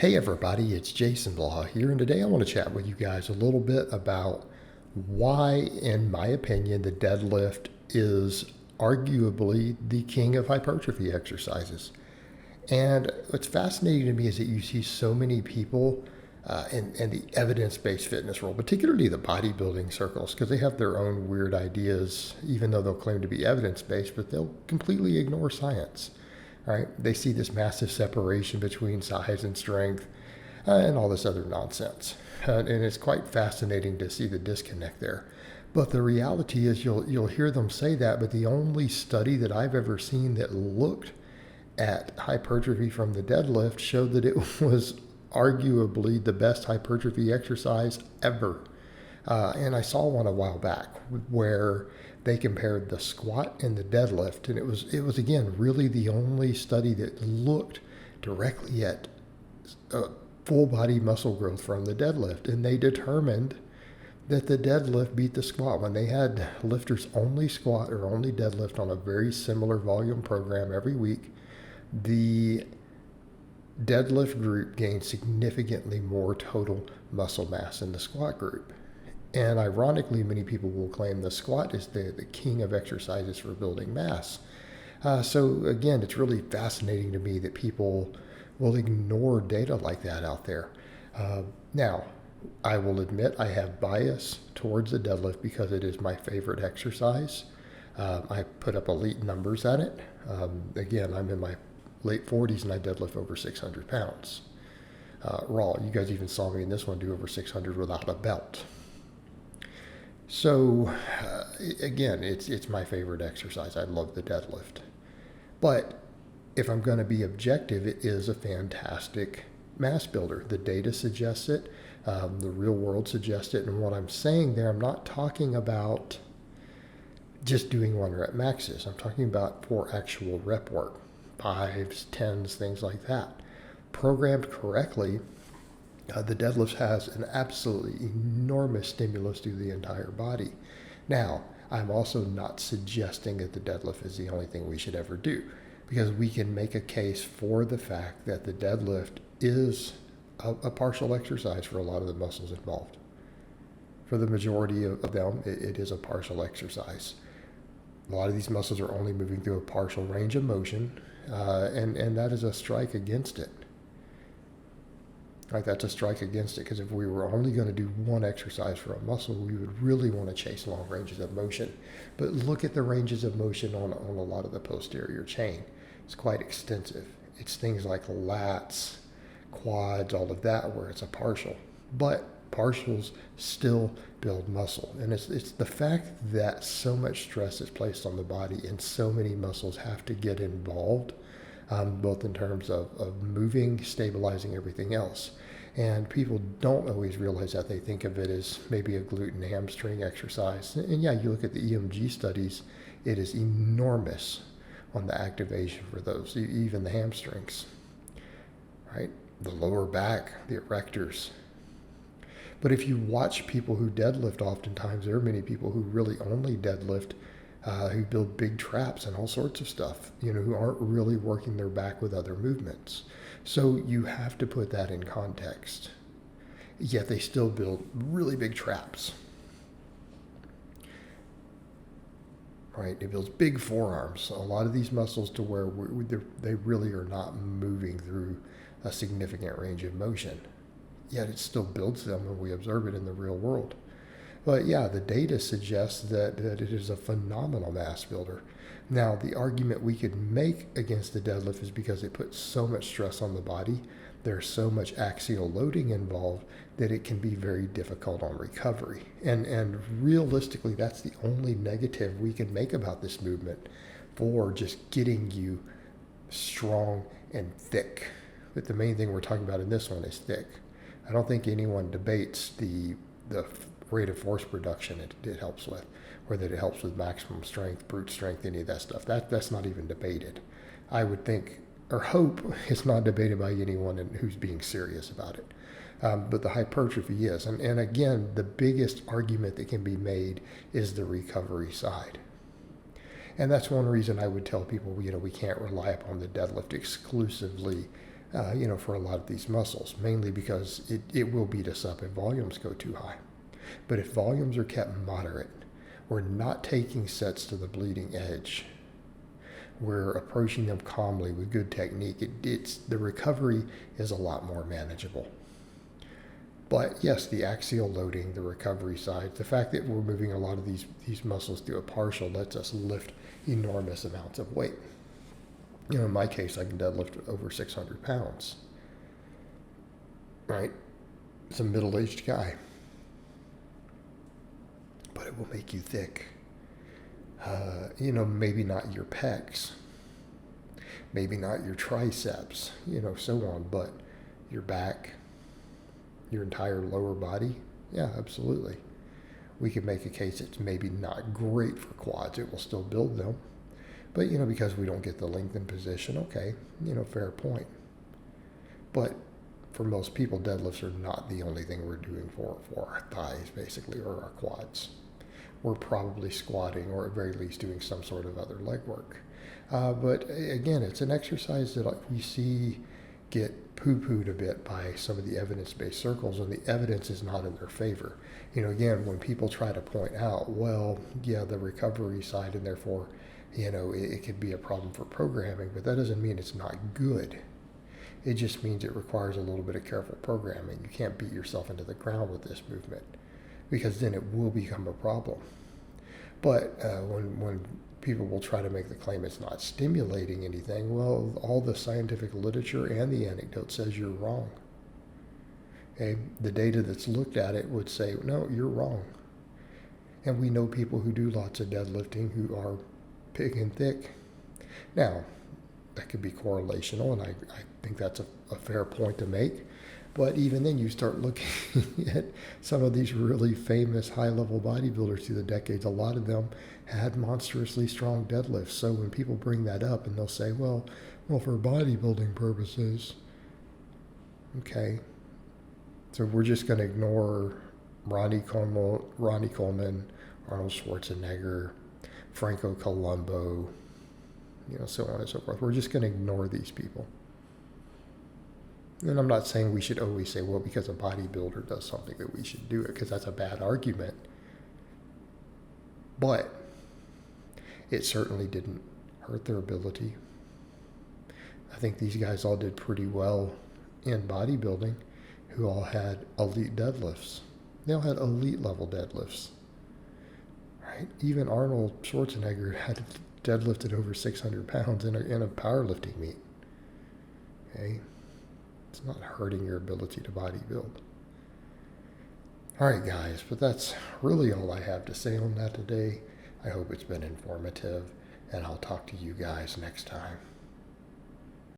Hey everybody, it's Jason Blaha here, and today I want to chat with you guys a little bit about why, in my opinion, the deadlift is arguably the king of hypertrophy exercises. And what's fascinating to me is that you see so many people in the evidence-based fitness world, particularly the bodybuilding circles, because they have their own weird ideas, even though they'll claim to be evidence-based, but they'll completely ignore science. Right? They see this massive separation between size and strength and all this other nonsense. And it's quite fascinating to see the disconnect there. But the reality is you'll hear them say that, but the only study that I've ever seen that looked at hypertrophy from the deadlift showed that it was arguably the best hypertrophy exercise ever. And I saw one a while back where they compared the squat and the deadlift, and it was again really the only study that looked directly at full body muscle growth from the deadlift, and they determined that the deadlift beat the squat. When they had lifters only squat or only deadlift on a very similar volume program every week, the deadlift group gained significantly more total muscle mass than the squat group. And ironically, many people will claim the squat is the king of exercises for building mass. So again, it's really fascinating to me that people will ignore data like that out there. Now, I will admit I have bias towards the deadlift because it is my favorite exercise. I put up elite numbers at it. Again, I'm in my late 40s and I deadlift over 600 pounds. Raw. You guys even saw me in this one do over 600 without a belt. So, again, it's my favorite exercise. I love the deadlift. But if I'm going to be objective, it is a fantastic mass builder. The data suggests it. The real world suggests it. And what I'm saying there, I'm not talking about just doing one rep maxes. I'm talking about for actual rep work, 5s, 10s, things like that. Programmed correctly, the deadlift has an absolutely enormous stimulus to the entire body. Now, I'm also not suggesting that the deadlift is the only thing we should ever do, because we can make a case for the fact that the deadlift is a partial exercise for a lot of the muscles involved. For the majority of them, it is a partial exercise. A lot of these muscles are only moving through a partial range of motion, and that is a strike against it. Right, that's a strike against it, because if we were only going to do one exercise for a muscle, we would really want to chase long ranges of motion. But look at the ranges of motion on a lot of the posterior chain. It's quite extensive. It's things like lats, quads, all of that, where it's a partial. But partials still build muscle. And it's the fact that so much stress is placed on the body and so many muscles have to get involved, both in terms of moving, stabilizing everything else. And people don't always realize that. They think of it as maybe a glute and hamstring exercise. And yeah, you look at the EMG studies, it is enormous on the activation for those, even the hamstrings, right? The lower back, the erectors. But if you watch people who deadlift, oftentimes there are many people who really only deadlift, who build big traps and all sorts of stuff, who aren't really working their back with other movements. So you have to put that in context. Yet they still build really big traps. Right? It builds big forearms. A lot of these muscles to where they really are not moving through a significant range of motion. Yet it still builds them when we observe it in the real world. But yeah, the data suggests that it is a phenomenal mass builder. Now, the argument we could make against the deadlift is because it puts so much stress on the body, there's so much axial loading involved that it can be very difficult on recovery. And realistically, that's the only negative we can make about this movement for just getting you strong and thick. But the main thing we're talking about in this one is thick. I don't think anyone debates the rate of force production it helps with, or that it helps with maximum strength, brute strength, any of that stuff. That's not even debated. I would think or hope it's not debated by anyone who's being serious about it. But the hypertrophy is. And again, the biggest argument that can be made is the recovery side. And that's one reason I would tell people, we can't rely upon the deadlift exclusively for a lot of these muscles, mainly because it will beat us up if volumes go too high. But if volumes are kept moderate, we're not taking sets to the bleeding edge. We're approaching them calmly with good technique. The recovery is a lot more manageable. But yes, the axial loading, the recovery side, the fact that we're moving a lot of these muscles through a partial lets us lift enormous amounts of weight. In my case, I can deadlift over 600 pounds. Right? It's a middle-aged guy. But it will make you thick. Maybe not your pecs, maybe not your triceps, so on, but your back, your entire lower body, yeah, absolutely. We could make a case it's maybe not great for quads. It will still build them, but because we don't get the lengthened position, okay, fair point. But for most people, deadlifts are not the only thing we're doing for our thighs, basically, or our quads. We're probably squatting or at very least doing some sort of other leg work. But again, it's an exercise that we see get poo-pooed a bit by some of the evidence-based circles, and the evidence is not in their favor. Again, when people try to point out, well, yeah, the recovery side, and therefore, it could be a problem for programming, but that doesn't mean it's not good. It just means it requires a little bit of careful programming. You can't beat yourself into the ground with this movement, because then it will become a problem. But when people will try to make the claim it's not stimulating anything, well, all the scientific literature and the anecdote says you're wrong. Okay? The data that's looked at it would say, no, you're wrong. And we know people who do lots of deadlifting who are big and thick. Now, that could be correlational, and I think that's a fair point to make. But even then, you start looking at some of these really famous high-level bodybuilders through the decades. A lot of them had monstrously strong deadlifts. So when people bring that up and they'll say, well, for bodybuilding purposes, okay. So we're just going to ignore Ronnie Coleman, Arnold Schwarzenegger, Franco Columbu, so on and so forth. We're just going to ignore these people. And I'm not saying we should always say, well, because a bodybuilder does something that we should do it, because that's a bad argument. But it certainly didn't hurt their ability. I think these guys all did pretty well in bodybuilding, who all had elite deadlifts. They all had elite level deadlifts. Right? Even Arnold Schwarzenegger had deadlifted over 600 pounds in a powerlifting meet. Okay? It's not hurting your ability to bodybuild. All right, guys, but that's really all I have to say on that today. I hope it's been informative, and I'll talk to you guys next time.